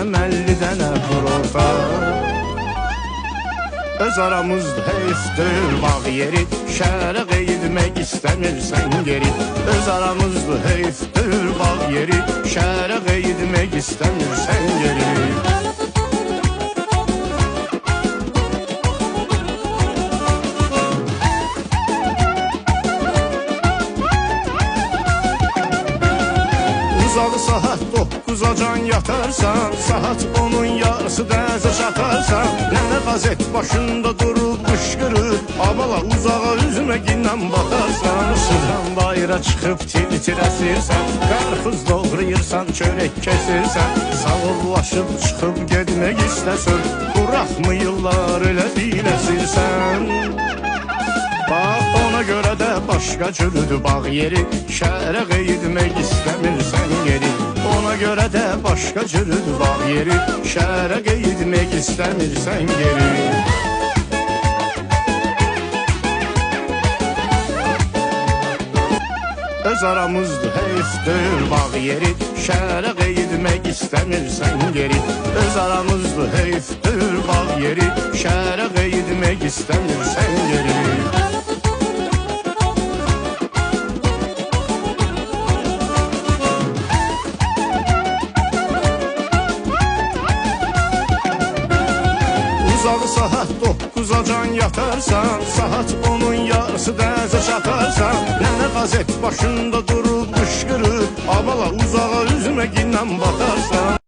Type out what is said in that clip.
50 dənə burota. Öz aramızda heyfdir bağ yeri, şəhərə qeydmək istəmirsən geri. Öz aramızda heyfdir bağ yeri, şəhərə qeydmək istəmirsən geri. Uzalı saat 9'a can yatarsan, saat 10'un yarısı dəzə çatarsan. Nənə qazet başında durub qışqırır, abala uzağa üzməginlə batarsan. Sıran bayra çıxıb tir-tir əsirsən, qarpız doğrayırsan, çörək kəsirsən. Sağollaşıb çıxıb gedmək istəsən, buraxmıyırlar elə biləsirsən. Bax ona görə də başqa cürdür bağ yeri, şəhərə qeydmək istəmirsən geri. Ona görə də başqa cürdür bağ yeri, şəhərə qeydmək istəmirsən geri. Öz aramızda heyfdir bağ yeri, şəhərə qeydmək istəmirsən geri. Öz aramızda heyfdir bağ yeri, şəhərə qeydmək istəmirsən geri. Uzalı saat 9'a can yatarsan, saat 10'un yarısı dəzə çatarsan. Nənə qazet başında durub qışqırır, abala uzağa üzməginlə batarsan.